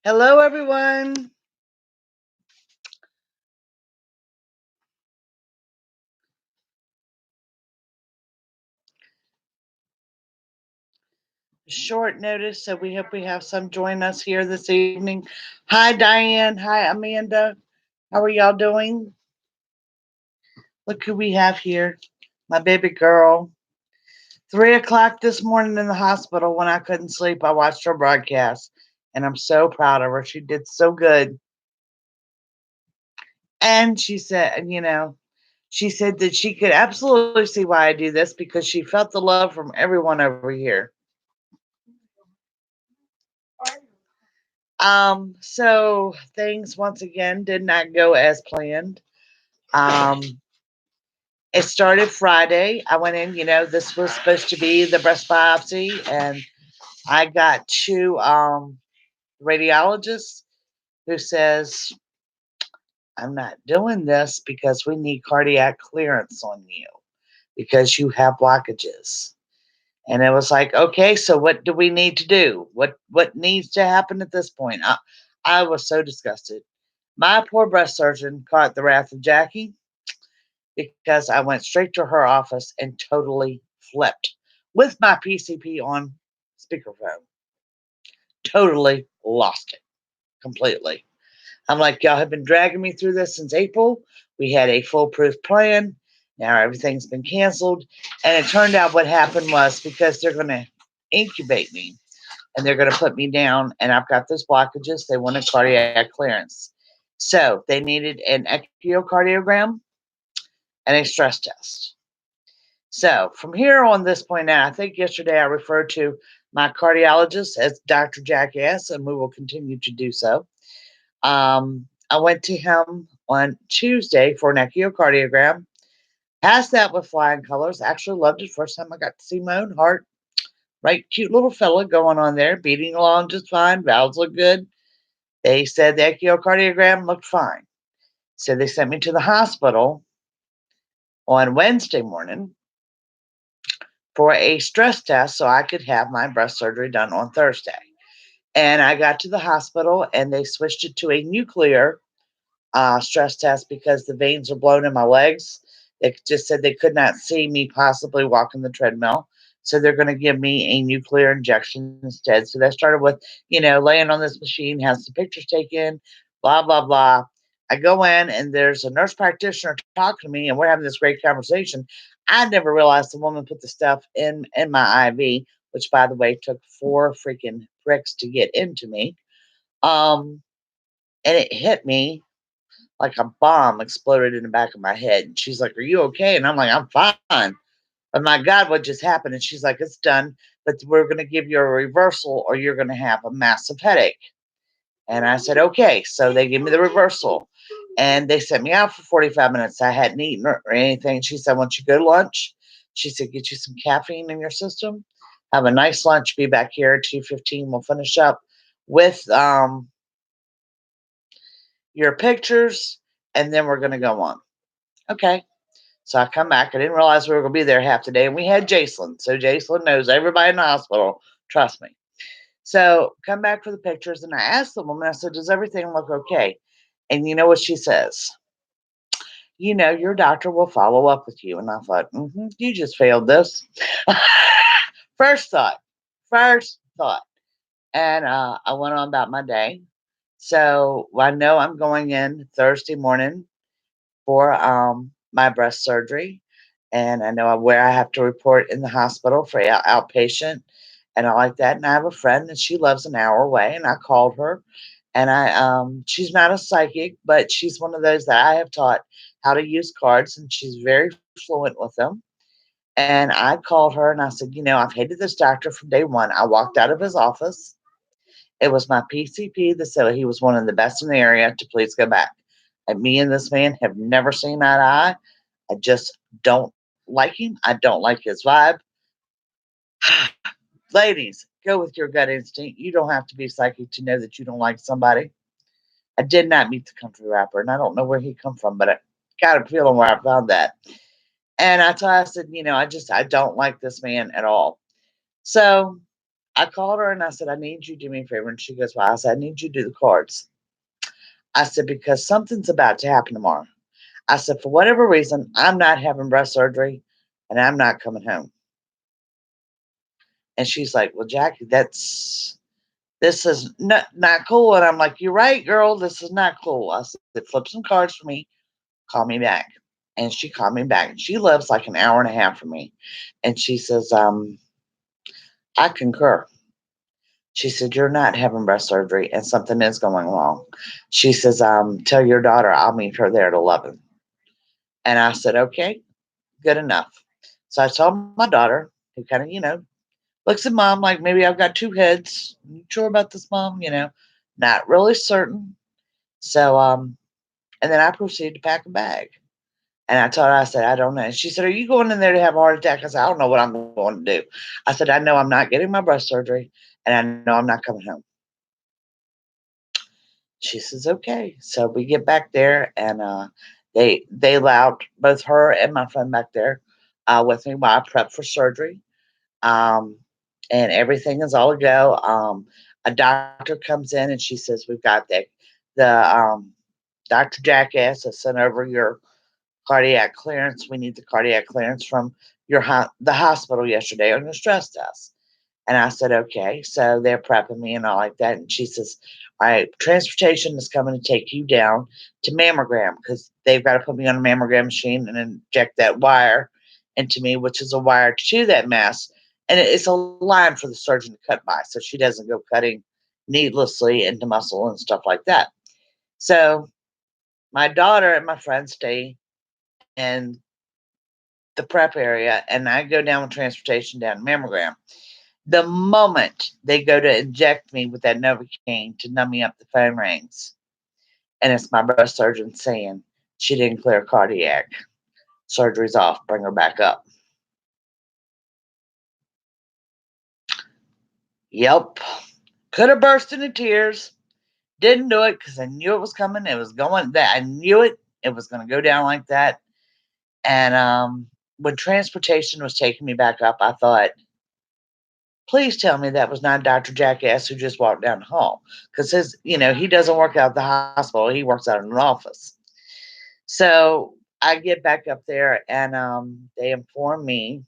Hello, everyone. Short notice, so we hope we have some join us here this evening. Hi, Diane. Hi, Amanda. How are y'all doing? Look who we have here. My baby girl. 3 o'clock this morning in the hospital when I couldn't sleep. I watched her broadcast, and I'm so proud of her. She did so good. And she said that she could absolutely see why I do this because she felt the love from everyone over here. So things once again did not go as planned. Um, it started Friday. I went in, this was supposed to be the breast biopsy, and I got two radiologists who says, I'm not doing this because we need cardiac clearance on you because you have blockages. And it was like, okay, so what do we need to do? What needs to happen at this point? I was so disgusted. My poor breast surgeon caught the wrath of Jackie because I went straight to her office and totally flipped with my PCP on speakerphone. Totally lost it completely. I'm like, y'all have been dragging me through this since April. We had a foolproof plan. Now everything's been canceled. And it turned out what happened was because they're going to incubate me and they're going to put me down, and I've got those blockages, they wanted cardiac clearance. So they needed an echocardiogram and a stress test. So from here on this point out, I think yesterday I referred to my cardiologist as Dr. Jackass, and we will continue to do so. I went to him on Tuesday for an echocardiogram. Passed that with flying colors. Actually loved it. First time I got to see my own heart. Right, cute little fella going on there, beating along just fine. Valves look good. They said the echocardiogram looked fine. So they sent me to the hospital on Wednesday morning for a stress test so I could have my breast surgery done on Thursday. And I got to the hospital and they switched it to a nuclear stress test because the veins are blown in my legs. They just said they could not see me possibly walking the treadmill. So they're going to give me a nuclear injection instead. So that started with, laying on this machine, has some pictures taken, blah, blah, blah. I go in and there's a nurse practitioner talking to me and we're having this great conversation. I never realized the woman put the stuff in my IV, which by the way took 4 freaking pricks to get into me. And it hit me like a bomb exploded in the back of my head. And she's like, "Are you okay?" And I'm like, "I'm fine." But my God, what just happened? And she's like, "It's done, but we're going to give you a reversal or you're going to have a massive headache." And I said, "Okay." So they gave me the reversal and they sent me out for 45 minutes. I hadn't eaten or anything. She said, "Once you go to lunch," she said, "get you some caffeine in your system. Have a nice lunch. Be back here at 2:15. We'll finish up with your pictures and then we're going to go on." Okay. So I come back. I didn't realize we were going to be there half the day. And we had Jason. So Jason knows everybody in the hospital. Trust me. So come back for the pictures. And I asked the woman, I said, "Does everything look okay?" And you know what she says? "Your doctor will follow up with you." And I thought, you just failed this. First thought. First thought. And I went on about my day. So I know I'm going in Thursday morning for my breast surgery. And I know where I have to report in the hospital for outpatient and I like that. And I have a friend and she lives an hour away and I called her and she's not a psychic, but she's one of those that I have taught how to use cards and she's very fluent with them. And I called her and I said, "I've hated this doctor from day one. I walked out of his office. It was my PCP that said he was one of the best in the area to please go back. And me and this man have never seen eye to eye. I just don't like him. I don't like his vibe." Ladies, go with your gut instinct. You don't have to be psychic to know that you don't like somebody. I did not meet the country rapper, and I don't know where he come from, but I got a feeling where I found that. And I said, I don't like this man at all. So I called her and I said, I need you to do me a favor. And she goes, well, I said, I need you to do the cards. I said, because something's about to happen tomorrow. I said, for whatever reason, I'm not having breast surgery and I'm not coming home. And she's like, well, Jackie, this is not cool. And I'm like, you're right, girl. This is not cool. I said, flip some cards for me. Call me back. And she called me back. She lives like an hour and a half from me. And she says, I concur. She said, you're not having breast surgery and something is going wrong. She says, tell your daughter I'll meet her there at 11. And I said, okay, good enough. So I told my daughter, who kind of, looks at mom like maybe I've got two heads. You sure about this, mom? Not really certain. So, and then I proceeded to pack a bag. And I told her, I said, I don't know. And she said, are you going in there to have a heart attack? I said, I don't know what I'm going to do. I said, I know I'm not getting my breast surgery and I know I'm not coming home. She says, okay. So we get back there and they allowed both her and my friend back there with me while I prep for surgery. Um, and everything is all a go. A doctor comes in and she says, we've got the Dr. Jackass has sent over your cardiac clearance. We need the cardiac clearance from the hospital yesterday on your stress test. And I said, okay. So they're prepping me and all like that. And she says, all right, transportation is coming to take you down to mammogram because they've got to put me on a mammogram machine and inject that wire into me, which is a wire to that mass. And it's a line for the surgeon to cut by so she doesn't go cutting needlessly into muscle and stuff like that. So my daughter and my friend stay in the prep area and I go down with transportation down to mammogram. The moment they go to inject me with that Novocaine to numb me up, the phone rings. And it's my breast surgeon saying she didn't clear cardiac. Surgery's off. Bring her back up. Yep. Could have burst into tears. Didn't do it because I knew it was coming. It was going that I knew it. It was going to go down like that. And when transportation was taking me back up, I thought, please tell me that was not Dr. Jackass who just walked down the hall. Because he doesn't work out at the hospital. He works out in an office. So I get back up there and they inform me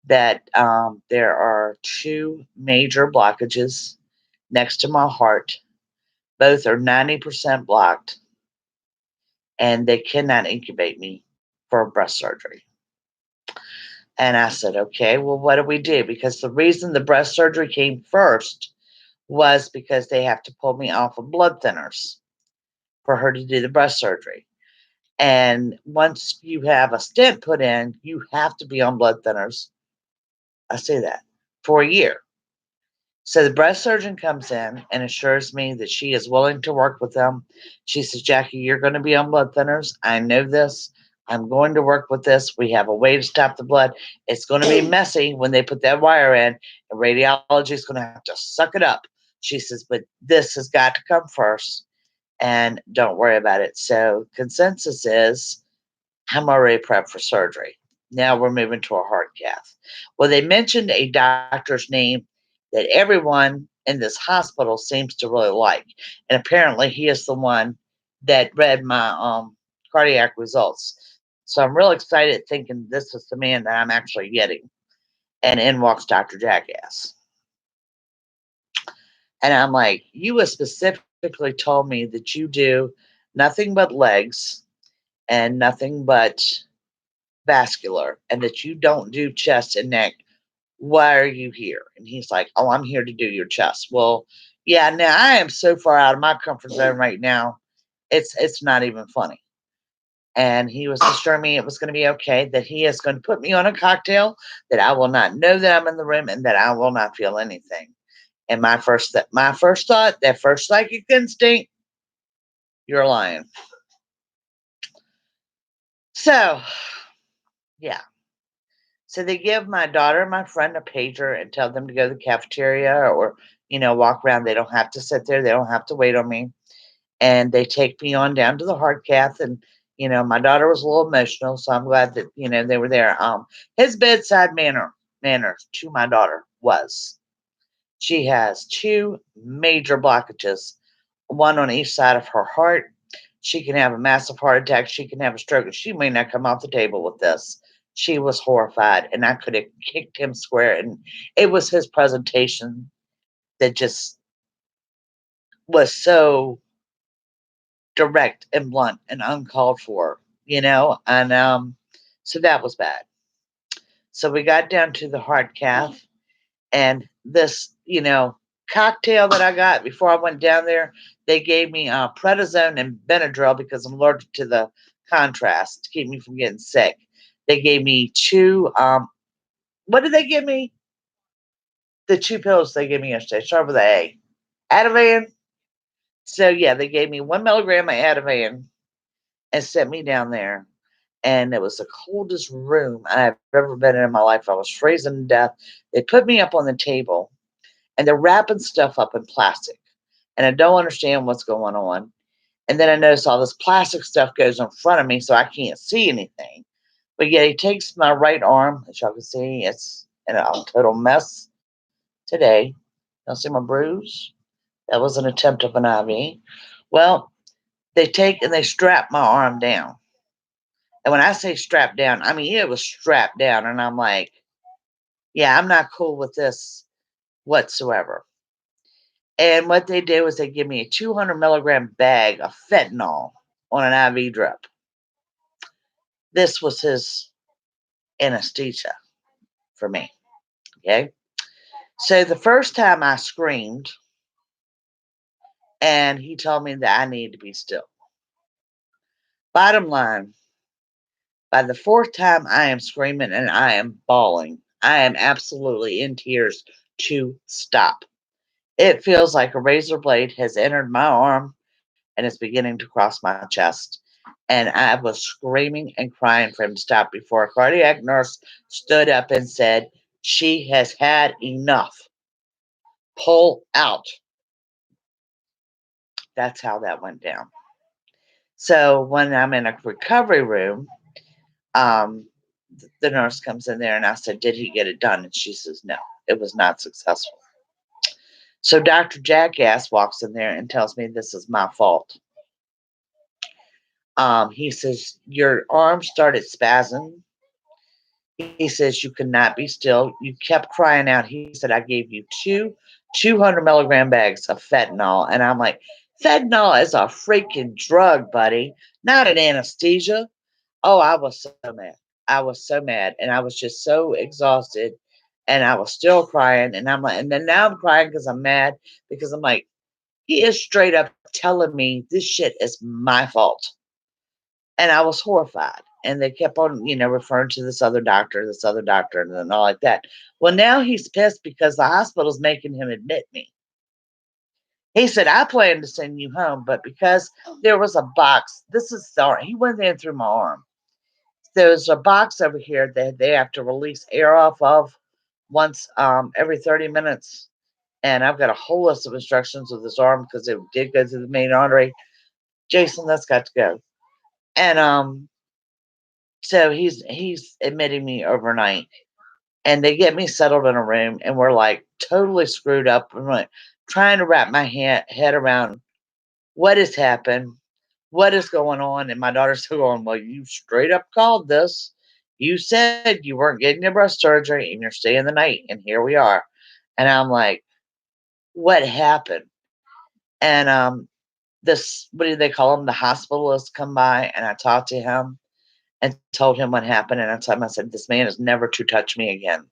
that there are two major blockages next to my heart. Both are 90% blocked and they cannot incubate me for breast surgery. And I said, okay, well, what do we do? Because the reason the breast surgery came first was because they have to pull me off of blood thinners for her to do the breast surgery. And once you have a stent put in, you have to be on blood thinners. I say that for a year. So the breast surgeon comes in and assures me that she is willing to work with them. She says, Jackie, you're going to be on blood thinners. I know this. I'm going to work with this. We have a way to stop the blood. It's going to be messy when they put that wire in, and radiology is going to have to suck it up. She says, but this has got to come first, and don't worry about it. So consensus is I'm already prepped for surgery. Now we're moving to a heart cath. Well, they mentioned a doctor's name that everyone in this hospital seems to really like. And apparently he is the one that read my cardiac results. So I'm real excited thinking this is the man that I'm actually getting. And in walks Dr. Jackass. And I'm like, you have specifically told me that you do nothing but legs and nothing but vascular and that you don't do chest and neck. Why are you here? And he's like, oh, I'm here to do your chest. Well, yeah, now I am so far out of my comfort zone right now. It's not even funny. And he was assuring me it was going to be okay, that he is going to put me on a cocktail, that I will not know that I'm in the room and that I will not feel anything. And my first thought, that first psychic instinct, you're lying. So, yeah. So they give my daughter and my friend a pager and tell them to go to the cafeteria or, walk around. They don't have to sit there. They don't have to wait on me. And they take me on down to the heart cath. And, my daughter was a little emotional. So I'm glad that, they were there. His bedside manner to my daughter was, She has two major blockages, one on each side of her heart. She can have a massive heart attack. She can have a stroke. She may not come off the table with this. She was horrified, and I could have kicked him square. And it was his presentation that just was so direct and blunt and uncalled for, And so that was bad. So we got down to the hard calf, and this, cocktail that I got before I went down there, they gave me prednisone and Benadryl because I'm allergic to the contrast to keep me from getting sick. They gave me two. What did they give me? The two pills they gave me yesterday. Start with A. Ativan. So yeah, they gave me 1 milligram of Ativan and sent me down there. And it was the coldest room I've ever been in my life. I was freezing to death. They put me up on the table and they're wrapping stuff up in plastic. And I don't understand what's going on. And then I notice all this plastic stuff goes in front of me so I can't see anything. But yet he takes my right arm, as y'all can see, it's in a total mess today. Y'all see my bruise? That was an attempt of an IV. Well, they take and they strap my arm down. And when I say strapped down, I mean it was strapped down. And I'm like, yeah, I'm not cool with this whatsoever. And what they did was they give me a 200 milligram bag of fentanyl on an IV drip. This was his anesthesia for me. Okay. So the first time I screamed, and he told me that I needed to be still. Bottom line, by the fourth time I am screaming and I am bawling, I am absolutely in tears to stop. It feels like a razor blade has entered my arm and is beginning to cross my chest. And I was screaming and crying for him to stop before a cardiac nurse stood up and said, "She has had enough. Pull out." That's how that went down. So when I'm in a recovery room, um, the nurse comes in there and I said, "Did he get it done?" And she says, "No, it was not successful." So Dr. Jackass walks in there and tells me this is my fault. He says, "Your arm started spazzing." He says, "You could not be still. You kept crying out." He said, "I gave you two 200 milligram bags of fentanyl." And I'm like, fentanyl is a freaking drug, buddy, not an anesthesia. Oh, I was so mad. I was so mad. And I was just so exhausted. And I was still crying. And I'm like, and then now I'm crying because I'm mad because I'm like, he is straight up telling me this shit is my fault. And I was horrified. And they kept on, referring to this other doctor, and all like that. Well, now he's pissed because the hospital's making him admit me. He said, "I plan to send you home, but because there was a box, this is sorry." He went in through my arm. There's a box over here that they have to release air off of once every 30 minutes. And I've got a whole list of instructions with this arm because it did go through the main artery. Jason, that's got to go. And so he's admitting me overnight, and they get me settled in a room, and we're like totally screwed up. I'm like trying to wrap my head around what has happened, what is going on, and my daughter's still going, "Well, you straight up called this. You said you weren't getting your breast surgery, and you're staying the night, and here we are." And I'm like, "What happened?" And this, what do they call him? The hospitalist come by, and I talked to him and told him what happened. And I told him, I said, "This man is never to touch me again."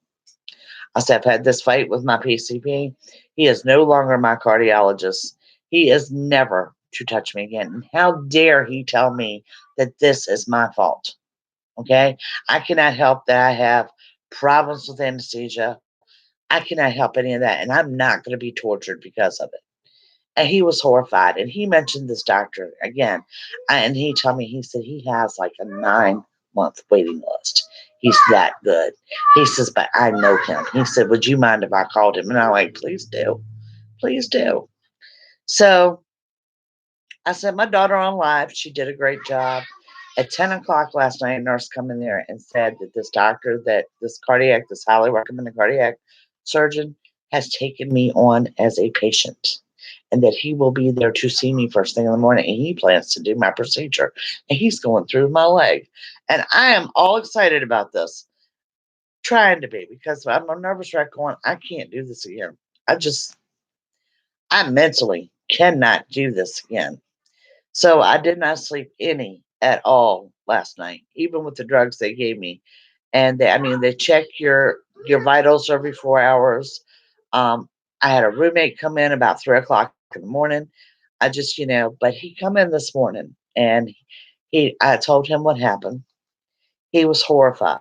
I said, "I've had this fight with my PCP. He is no longer my cardiologist. He is never to touch me again. And how dare he tell me that this is my fault?" Okay. I cannot help that I have problems with anesthesia. I cannot help any of that. And I'm not going to be tortured because of it. And he was horrified. And he mentioned this doctor again. And he told me, he said he has like a 9-month waiting list. He's that good. He says, "But I know him." He said, "Would you mind if I called him?" And I'm like, "Please do. Please do." So I sent my daughter on live. She did a great job. At 10 o'clock last night, a nurse come in there and said that this doctor, that this highly recommended cardiac surgeon, has taken me on as a patient, and that he will be there to see me first thing in the morning, and he plans to do my procedure, and he's going through my leg. And I am all excited about this, trying to be, because I'm a nervous wreck going, I can't do this again. I just, I mentally cannot do this again. So I did not sleep any at all last night, even with the drugs they gave me. And they, I mean, they check your vitals every 4 hours. Um, I had a roommate come in about 3 o'clock in the morning. I just, but he come in this morning, and I told him what happened. He was horrified.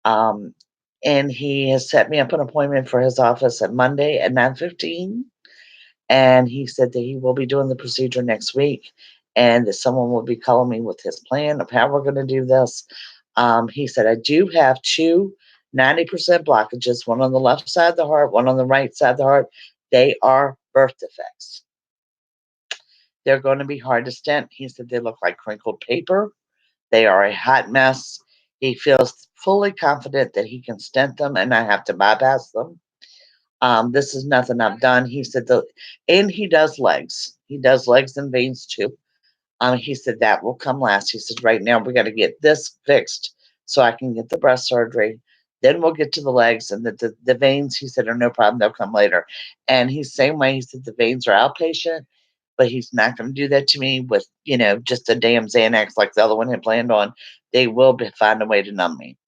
Um, and he has set me up an appointment for his office at Monday at 9:15. And he said that he will be doing the procedure next week, and that someone will be calling me with his plan of how we're going to do this. He said, I do have two 90% blockages, one on the left side of the heart, one on the right side of the heart. They are birth defects. They're going to be hard to stent. He said they look like crinkled paper. They are a hot mess. He feels fully confident that he can stent them and not have to bypass them. This is nothing I've done. He said and he does legs. He does legs and veins too. He said that will come last. He said right now we got to get this fixed so I can get the breast surgery. Then we'll get to the legs, and the veins. He said are no problem. They'll come later. And he's same way. He said the veins are outpatient, but he's not going to do that to me with just a damn Xanax like the other one had planned on. They will find a way to numb me.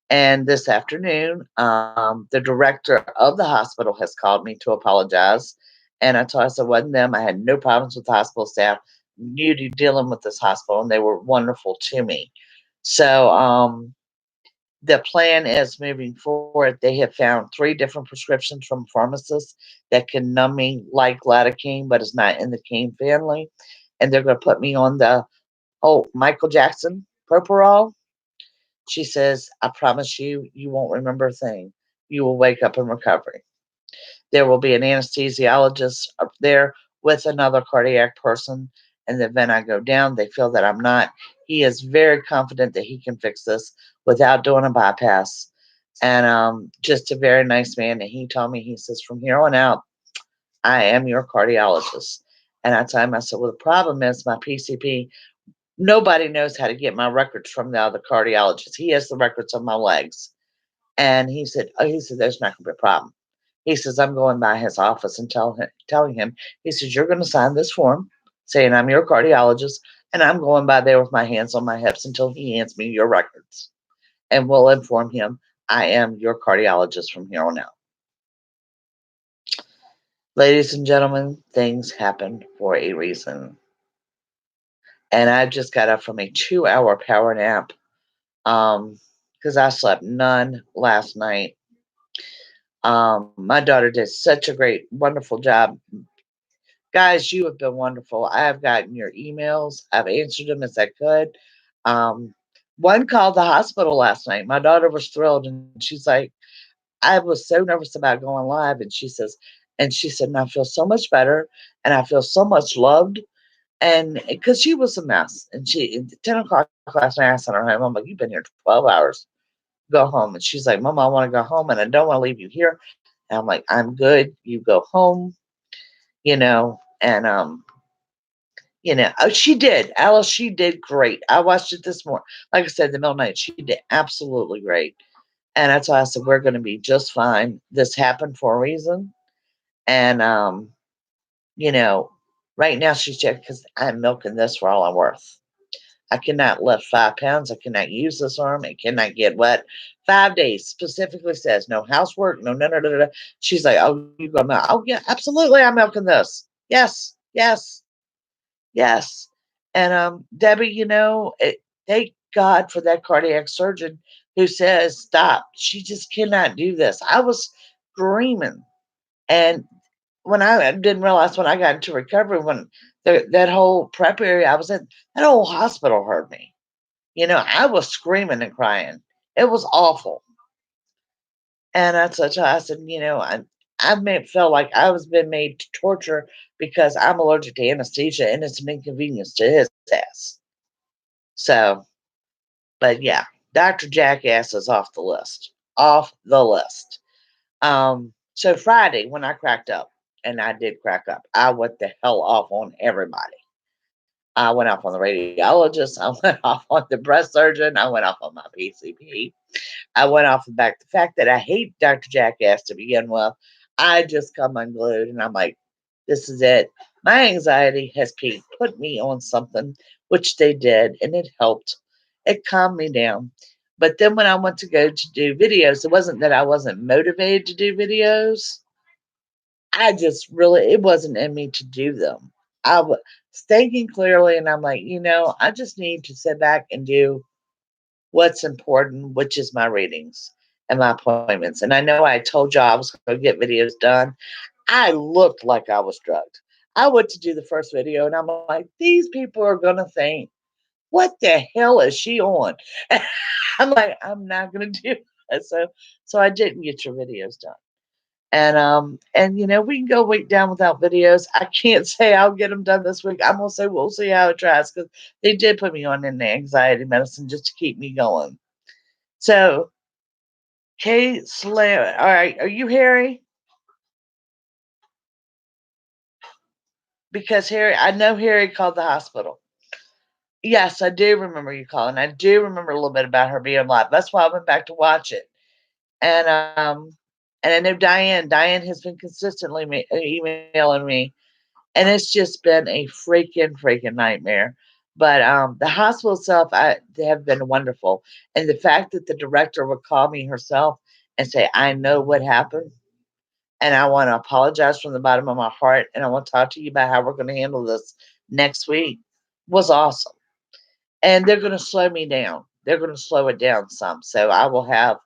And this afternoon, the director of the hospital has called me to apologize. And I told us it wasn't them. I had no problems with the hospital staff. New to dealing with this hospital, and they were wonderful to me. So the plan is moving forward. They have found 3 different prescriptions from pharmacists that can numb me like lidocaine, but it's not in the cane family. And they're going to put me on the Michael Jackson propofol. She says, I promise you, you won't remember a thing. You will wake up in recovery. There will be an anesthesiologist up there with another cardiac person. And the event I go down, they feel that I'm not. He is very confident that he can fix this without doing a bypass. And just a very nice man. And he told me, he says, from here on out, I am your cardiologist. And I told him, I said, well, the problem is my PCP, nobody knows how to get my records from the other cardiologist. He has the records of my legs. And he said, there's not going to be a problem. He says, I'm going by his office and telling him, he says, you're going to sign this form saying I'm your cardiologist, and I'm going by there with my hands on my hips until he hands me your records. And we'll inform him I am your cardiologist from here on out. Ladies and gentlemen, things happen for a reason. And I just got up from a 2-hour power nap because I slept none last night. My daughter did such a great, wonderful job. Guys, you have been wonderful. I have gotten your emails. I've answered them as I could. Um, One called the hospital last night. My daughter was thrilled, and she's like, I was so nervous about going live. And she said, and I feel so much better, and I feel so much loved. And because she was a mess, and at 10 o'clock last night, I sent her home. I'm like, you've been here 12 hours. Go home. And she's like, Mama, I want to go home, and I don't want to leave you here. And I'm like, I'm good. You go home, and she did. Alice, she did great. I watched it this morning. Like I said, in the middle of the night, she did absolutely great. And that's why I said, we're going to be just fine. This happened for a reason. And, you know, right now she's just because I'm milking this for all I'm worth. I cannot lift 5 pounds. I cannot use this arm. It cannot get wet. 5 days specifically says no housework, no, no, no, no, no. She's like, oh, you go milk. Oh, yeah, absolutely. I'm milking this. Yes, yes, yes. And Debbie, thank God for that cardiac surgeon who says, stop. She just cannot do this. I was screaming. And when I didn't realize when I got into recovery, when that whole prep area I was in, that whole hospital heard me. I was screaming and crying. It was awful. And that's such I said, felt like I was being made to torture because I'm allergic to anesthesia and it's an inconvenience to his ass. So, but yeah, Dr. Jackass is off the list. Off the list. So Friday, when I cracked up, and I did crack up, I went the hell off on everybody. I went off on the radiologist. I went off on the breast surgeon. I went off on my PCP. I went off about the fact that I hate Dr. Jackass to begin with. I just come unglued and I'm like, this is it. My anxiety has put me on something, which they did, and it helped. It calmed me down. But then when I went to go to do videos, it wasn't that I wasn't motivated to do videos. I just really, it wasn't in me to do them. I was thinking clearly, and I'm like, I just need to sit back and do what's important, which is my readings and my appointments. And I know I told y'all I was going to get videos done. I looked like I was drugged. I went to do the first video, and I'm like, these people are going to think, what the hell is she on? I'm like, I'm not going to do it. So I didn't get your videos done. And we can go a week down without videos. I can't say I'll get them done this week. I'm gonna say we'll see how it tries, because they did put me on an anxiety medicine just to keep me going. So, Kate Slam, all right, are you Harry? Because Harry, I know Harry called the hospital. Yes, I do remember you calling. I do remember a little bit about her being live. That's why I went back to watch it. And and I know Diane. Diane has been consistently emailing me, and it's just been a freaking nightmare. But the hospital itself, they have been wonderful, and the fact that the director would call me herself and say, "I know what happened, and I want to apologize from the bottom of my heart, and I want to talk to you about how we're going to handle this next week," was awesome. And they're going to slow me down. They're going to slow it down some, so I will have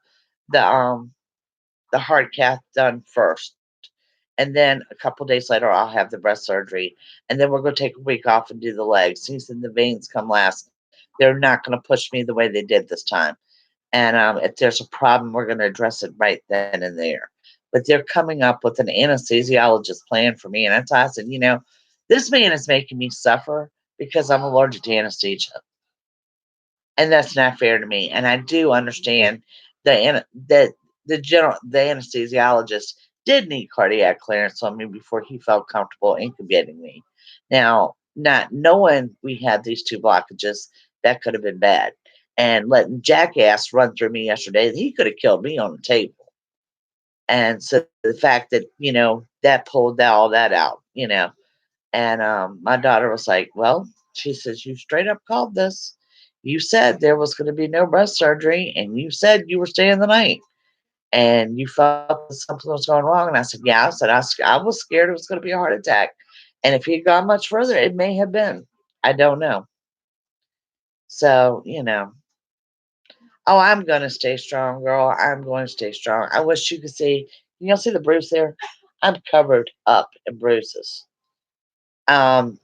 the um the heart cath done first, and then a couple days later I'll have the breast surgery, and then we're going to take a week off and do the legs. He said the veins come last. They're not going to push me the way they did this time, and if there's a problem, we're going to address it right then and there. But they're coming up with an anesthesiologist plan for me, and I said, this man is making me suffer because I'm allergic to anesthesia, and that's not fair to me. And I do understand that the anesthesiologist did need cardiac clearance on me before he felt comfortable incubating me. Now, not knowing we had these two blockages, that could have been bad. And letting Jackass run through me yesterday, he could have killed me on the table. And so the fact that, that pulled all that out, and my daughter was like, well, she says, you straight up called this. You said there was going to be no breast surgery, and you said you were staying the night, and you felt that something was going wrong. And I said, yeah. I was scared it was going to be a heart attack. And if he had gone much further, it may have been. I don't know. So, oh, I'm going to stay strong, girl. I'm going to stay strong. I wish you could see, see the bruise there? I'm covered up in bruises. Um,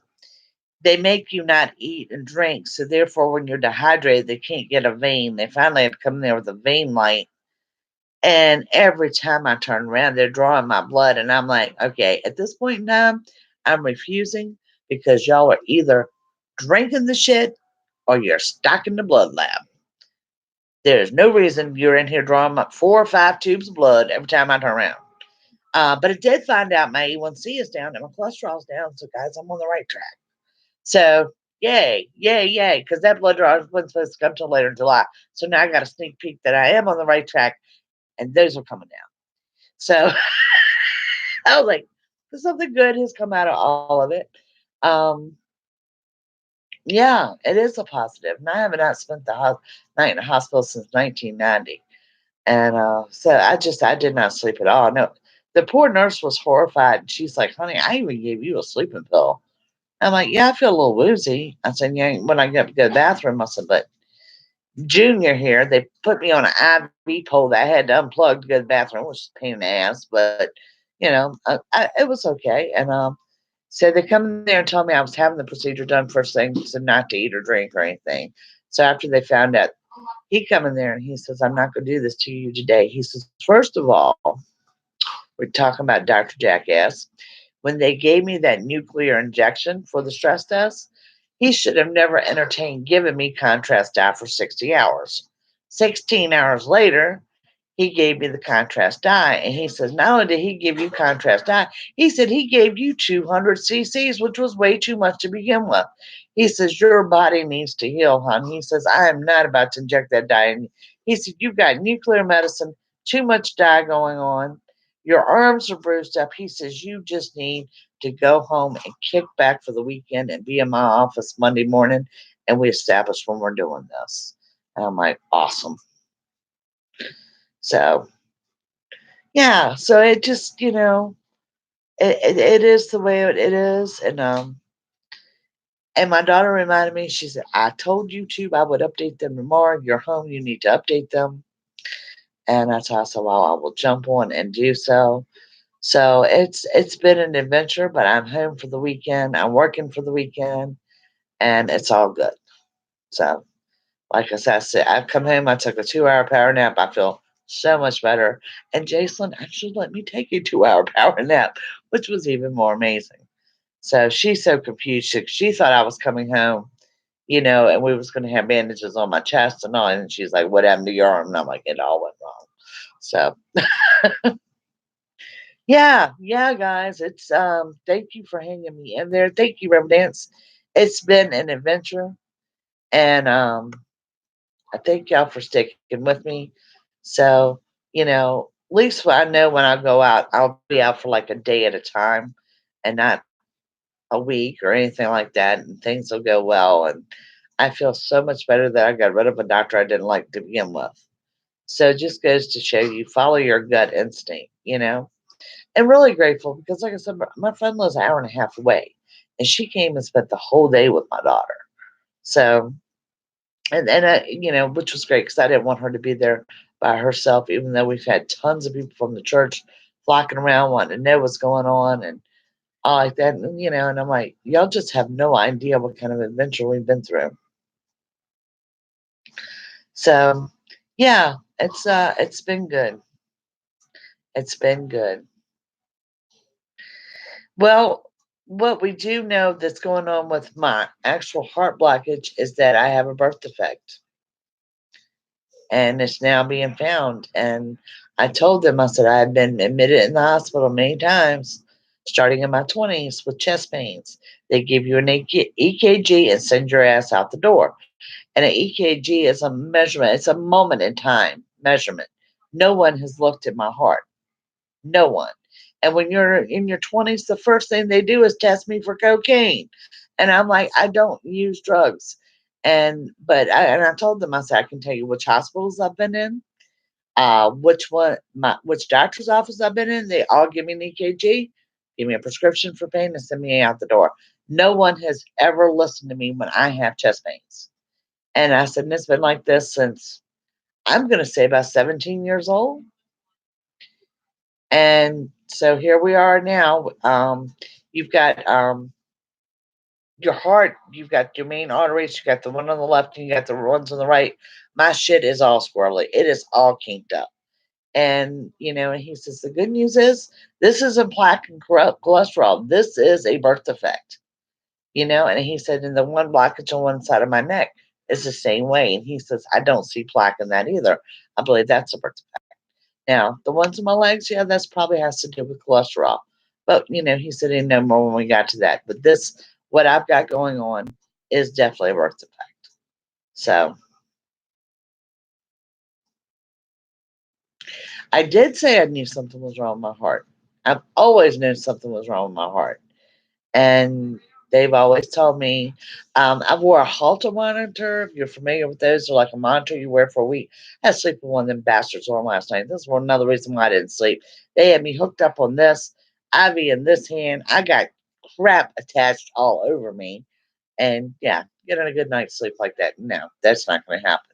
they make you not eat and drink. So therefore, when you're dehydrated, they can't get a vein. They finally had to come in there with a vein light. And every time I turn around, they're drawing my blood. And I'm like, okay, at this point in time, I'm refusing, because y'all are either drinking the shit or you're stocking the blood lab. There's no reason you're in here drawing up 4 or 5 tubes of blood every time I turn around. But it did find out my A1C is down and my cholesterol's down. So, guys, I'm on the right track. So, yay, yay, yay, because that blood draw wasn't supposed to come till later in July. So now I got a sneak peek that I am on the right track, and those are coming down. So I was like, something good has come out of all of it. Um, yeah, it is a positive. And I have not spent the night in the hospital since 1990. And so I did not sleep at all. No, the poor nurse was horrified. She's like, honey, I even gave you a sleeping pill. I'm like, yeah, I feel a little woozy. I said, yeah, when I get to go to the bathroom, I said, but Junior here, they put me on an IV pole that I had to unplug to go to the bathroom, which is a pain in the ass, but it was okay. And so they come in there and tell me I was having the procedure done first thing, so not to eat or drink or anything. So after they found out, he come in there and he says, I'm not going to do this to you today. He says, first of all, we're talking about Dr. Jackass. When they gave me that nuclear injection for the stress test, he should have never entertained giving me contrast dye for 60 hours. 16 hours later, he gave me the contrast dye. And he says, not only did he give you contrast dye, he said he gave you 200 cc's, which was way too much to begin with. He says, your body needs to heal, hon. He says, I am not about to inject that dye in you. He said, you've got nuclear medicine, too much dye going on. Your arms are bruised up. He says, you just need to go home and kick back for the weekend and be in my office Monday morning. And we establish when we're doing this. And I'm like, awesome. So, yeah. So it just, it is the way it is. And my daughter reminded me, she said, I told YouTube I would update them tomorrow. You're home, you need to update them. And that's how I said, well, I will jump on and do so. So it's been an adventure, but I'm home for the weekend. I'm working for the weekend, and it's all good. So, like I said, I've come home. I took a 2-hour power nap. I feel so much better. And Jason actually let me take a 2-hour power nap, which was even more amazing. So she's so confused. She thought I was coming home, and we was going to have bandages on my chest and all. And she's like, "What happened to your arm?" And I'm like, "It all went wrong." So yeah, guys. It's thank you for hanging me in there. Thank you, Revdance. It's been an adventure, and I thank y'all for sticking with me. So, at least I know when I go out, I'll be out for like a day at a time and not a week or anything like that, and things will go well. And I feel so much better that I got rid of a doctor I didn't like to begin with. So it just goes to show you follow your gut instinct. And really grateful because, like I said, my friend lives an hour and a half away, and she came and spent the whole day with my daughter. So, and which was great because I didn't want her to be there by herself, even though we've had tons of people from the church flocking around wanting to know what's going on and all like that. And I'm like, y'all just have no idea what kind of adventure we've been through. So, yeah, it's been good. It's been good. Well, what we do know that's going on with my actual heart blockage is that I have a birth defect, and it's now being found. And I told them, I said, I had been admitted in the hospital many times, starting in my 20s with chest pains. They give you an EKG and send your ass out the door. And an EKG is a measurement, it's a moment in time measurement. No one has looked at my heart. No one. And when you're in your 20s, the first thing they do is test me for cocaine. And I'm like, I don't use drugs. And I told them, I said, I can tell you which hospitals I've been in, which doctor's office I've been in. They all give me an EKG, give me a prescription for pain, and send me out the door. No one has ever listened to me when I have chest pains. And I said, and it's been like this since I'm going to say about 17 years old. And so here we are now. You've got your heart, you've got your main arteries, you got the one on the left, and you got the ones on the right. My shit is all squirrely. It is all kinked up. And he says, the good news is this isn't plaque and cholesterol. This is a birth defect. And he said, and the one blockage on one side of my neck is the same way. And he says, I don't see plaque in that either. I believe that's a birth defect. Now, the ones in my legs, yeah, that's probably has to do with cholesterol. But he said he'd know more when we got to that. But what I've got going on, is definitely a birth defect. So I did say I knew something was wrong with my heart. I've always known something was wrong with my heart. And they've always told me, I wore a Halter monitor. If you're familiar with those, they're like a monitor you wear for a week. I had to sleep with one of them bastards on last night. This was another reason why I didn't sleep. They had me hooked up on this, IV in this hand. I got crap attached all over me. And yeah, getting a good night's sleep like that, no, that's not going to happen.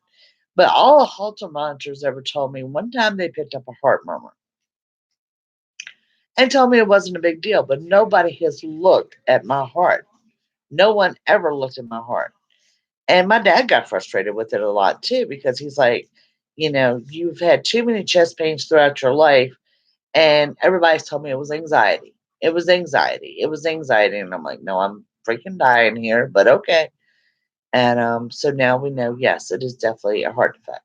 But all the Halter monitors ever told me, one time they picked up a heart murmur and told me it wasn't a big deal, but nobody has looked at my heart. No one ever looked at my heart. And my dad got frustrated with it a lot too, because he's like, you've had too many chest pains throughout your life. And everybody's told me it was anxiety. It was anxiety. It was anxiety. And I'm like, no, I'm freaking dying here, but okay. And so now we know, yes, it is definitely a heart defect.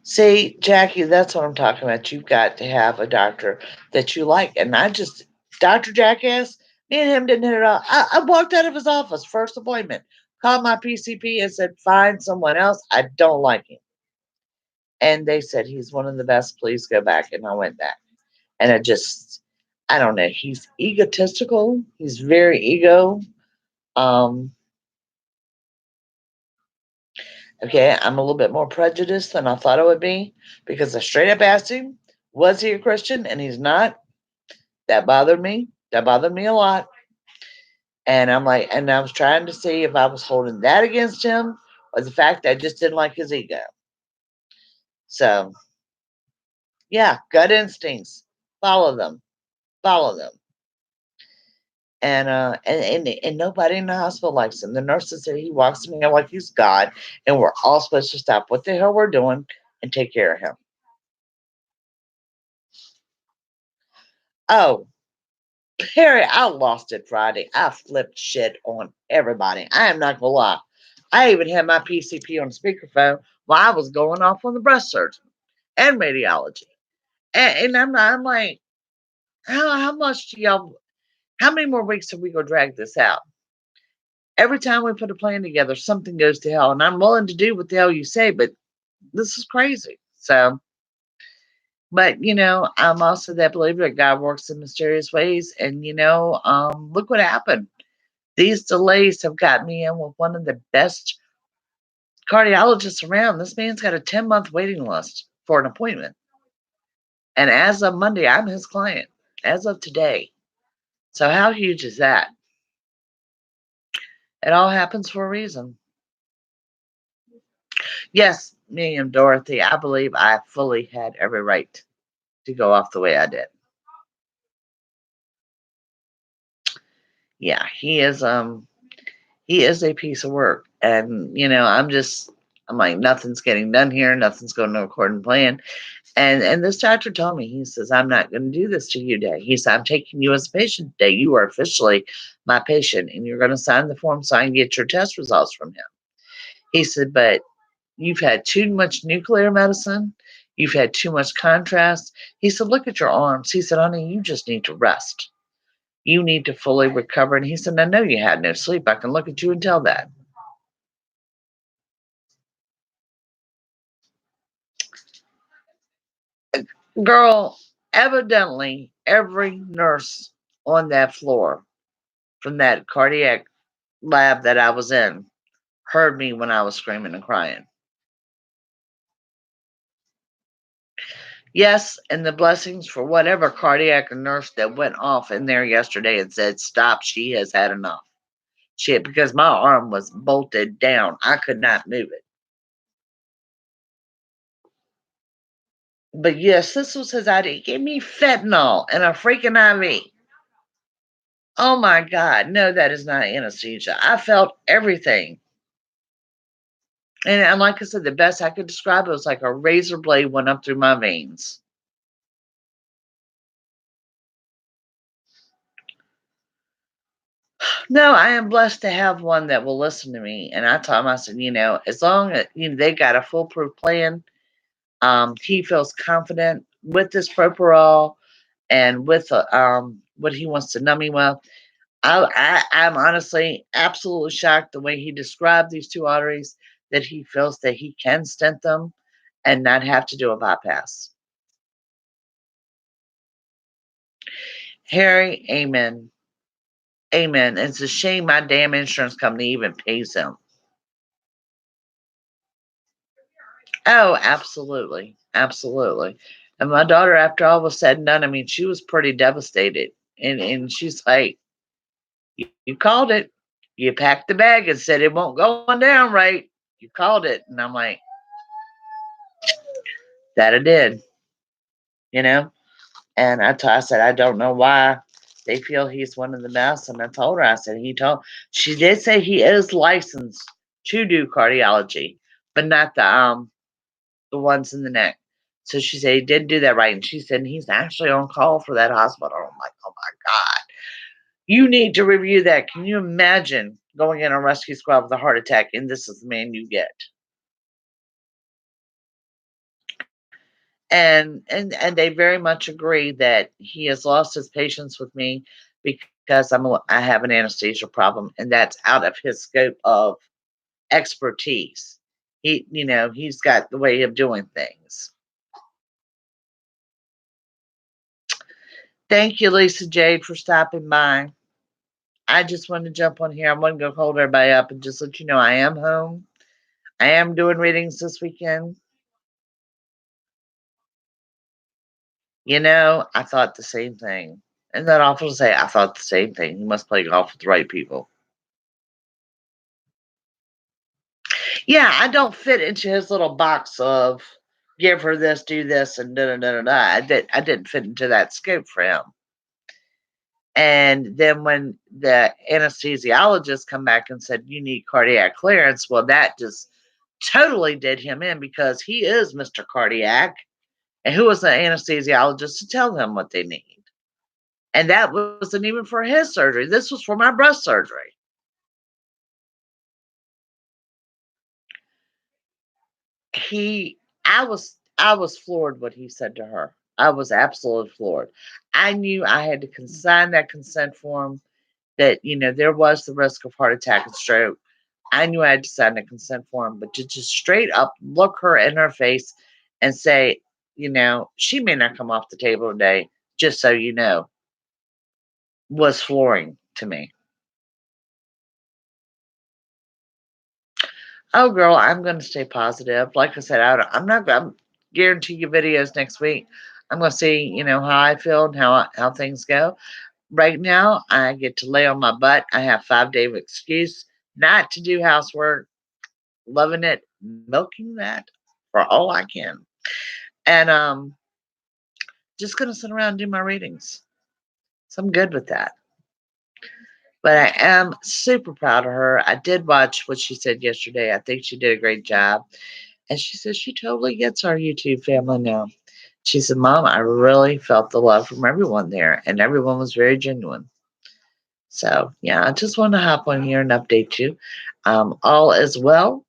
See, Jackie, that's what I'm talking about. You've got to have a doctor that you like. And I just, Dr. Jackass, me and him didn't hit it off. I walked out of his office, first appointment, called my PCP and said, find someone else. I don't like him. And they said, he's one of the best. Please go back. And I went back. And I don't know. He's egotistical. He's very ego. Um, okay, I'm a little bit more prejudiced than I thought I would be because I straight up asked him, was he a Christian? And he's not. That bothered me. That bothered me a lot. And I'm like, and I was trying to see if I was holding that against him or the fact that I just didn't like his ego. So, yeah, gut instincts. Follow them. Follow them. And nobody in the hospital likes him. The nurses said he walks to me like he's God, and we're all supposed to stop what the hell we're doing and take care of him. Oh, Harry, I lost it Friday. I flipped shit on everybody. I am not gonna lie. I even had my PCP on speakerphone while I was going off on the breast surgeon and radiology. And I'm like, how much do y'all? How many more weeks are we gonna drag this out? Every time we put a plan together, something goes to hell, and I'm willing to do what the hell you say, but this is crazy. So, but I'm also that believer that God works in mysterious ways, and look what happened. These delays have got me in with one of the best cardiologists around. This man's got a 10-month waiting list for an appointment. And as of Monday, I'm his client. As of today. So how huge is that? It all happens for a reason. Yes, me and Dorothy, I believe I fully had every right to go off the way I did. Yeah, he is a piece of work. And I'm like, nothing's getting done here, nothing's going according to plan. And this doctor told me, he says, I'm not going to do this to you today. He said, I'm taking you as a patient today. You are officially my patient, and you're going to sign the form so I can get your test results from him. He said, but you've had too much nuclear medicine. You've had too much contrast. He said, look at your arms. He said, honey, you just need to rest. You need to fully recover. And he said, I know you had no sleep. I can look at you and tell that. Girl, evidently, every nurse on that floor from that cardiac lab that I was in heard me when I was screaming and crying. Yes, and the blessings for whatever cardiac nurse that went off in there yesterday and said, stop, she has had enough. Shit, because my arm was bolted down. I could not move it. But yes, this was his idea. Give me fentanyl and a freaking IV. Oh my God. No, that is not anesthesia. I felt everything. And like I said, the best I could describe it was like a razor blade went up through my veins. No, I am blessed to have one that will listen to me. And I told him, I said, as long as they got a foolproof plan, he feels confident with this propofol and with what he wants to numb me with. I'm honestly absolutely shocked the way he described these two arteries that he feels that he can stent them and not have to do a bypass. Harry, amen. Amen. It's a shame my damn insurance company even pays him. Oh, absolutely. Absolutely. And my daughter, after all was said and done, I mean, she was pretty devastated. And she's like, you called it. You packed the bag and said it won't go on down right. You called it. And I'm like, that I did, you know? And I said, I don't know why they feel he's one of the best. And I told her, I said, she did say he is licensed to do cardiology, but not the ones in the neck. So she said he did do that right. And she said he's actually on call for that hospital. I'm like, oh my God. You need to review that. Can you imagine going in a rescue squad with a heart attack and this is the man you get? And they very much agree that he has lost his patience with me because I have an anesthesia problem, and that's out of his scope of expertise. He's got the way of doing things. Thank you, Lisa Jade, for stopping by. I just wanted to jump on here. I want to go hold everybody up and just let you know I am home. I am doing readings this weekend. I thought the same thing. Isn't that awful to say? I thought the same thing. You must play golf with the right people. Yeah, I don't fit into his little box of give her this, do this, and da da da da da. I didn't fit into that scope for him. And then when the anesthesiologist come back and said you need cardiac clearance, well, that just totally did him in because he is Mr. Cardiac. And who was the anesthesiologist to tell them what they need? And that wasn't even for his surgery. This was for my breast surgery. I was floored what he said to her. I was absolutely floored. I knew I had to sign that consent form that, there was the risk of heart attack and stroke. I knew I had to sign a consent form, but to just straight up look her in her face and say, she may not come off the table today, just so you know, was flooring to me. Oh, girl, I'm going to stay positive. Like I said, I'm not going to guarantee you videos next week. I'm going to see, how I feel and how things go. Right now, I get to lay on my butt. I have 5 day excuse not to do housework. Loving it, milking that for all I can. And just gonna sit around and do my readings. So I'm good with that. But I am super proud of her. I did watch what she said yesterday. I think she did a great job. And she says she totally gets our YouTube family now. She said, Mom, I really felt the love from everyone there, and everyone was very genuine. So, yeah, I just want to hop on here and update you. All is well.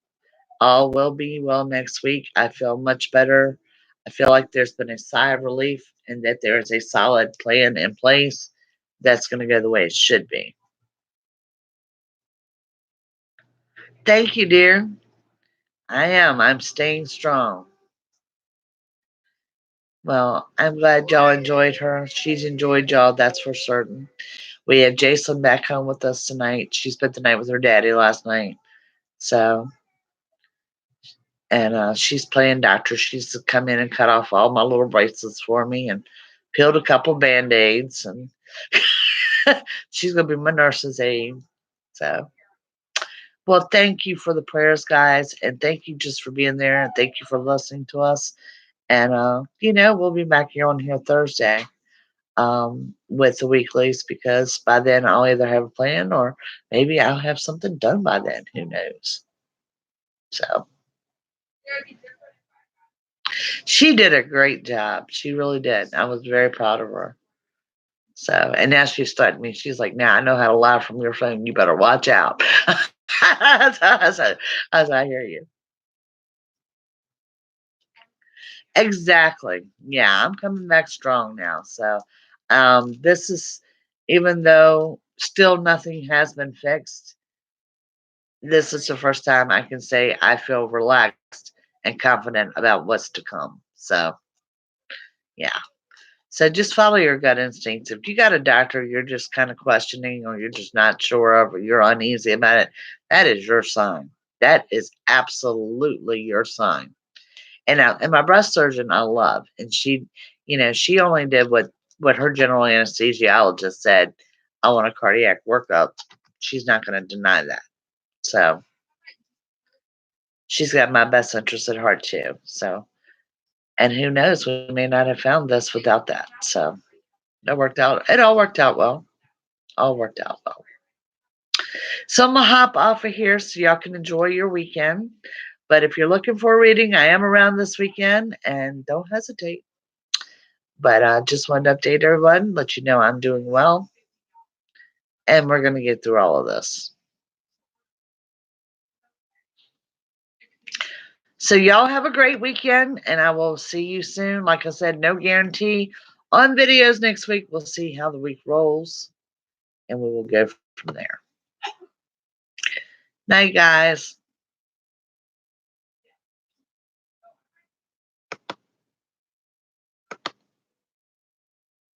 All will be well next week. I feel much better. I feel like there's been a sigh of relief and that there is a solid plan in place that's going to go the way it should be. Thank you, dear. I am. I'm staying strong. Well, I'm glad y'all enjoyed her. She's enjoyed y'all, that's for certain. We have Jason back home with us tonight. She spent the night with her daddy last night. So, and she's playing doctor. She's come in and cut off all my little bracelets for me and peeled a couple band-aids, and she's gonna be my nurse's aide. So, well, thank you for the prayers, guys, and thank you just for being there, and thank you for listening to us. And we'll be back here on here Thursday with the weeklies, because by then I'll either have a plan or maybe I'll have something done by then. Who knows? So she did a great job. She really did. I was very proud of her. So, and now she's studying me. She's like, now I know how to lie from your phone. You better watch out. I hear you. Exactly. Yeah, I'm coming back strong now. So, this is, even though still nothing has been fixed, this is the first time I can say I feel relaxed and confident about what's to come. So, yeah. So just follow your gut instincts. If you got a doctor you're just kind of questioning, or you're just not sure of, or you're uneasy about it, that is your sign. That is absolutely your sign. And my breast surgeon I love, and she only did what her general anesthesiologist said. I want a cardiac workup. She's not going to deny that. So she's got my best interest at heart too. So, and who knows, we may not have found this without that. So that worked out. It all worked out well. All worked out well. So I'm gonna hop off of here so y'all can enjoy your weekend. But if you're looking for a reading, I am around this weekend, and don't hesitate. But I just wanted to update everyone, let you know I'm doing well, and we're gonna get through all of this. So y'all have a great weekend, and I will see you soon. Like I said, no guarantee on videos next week. We'll see how the week rolls, and we will go from there. Night, guys.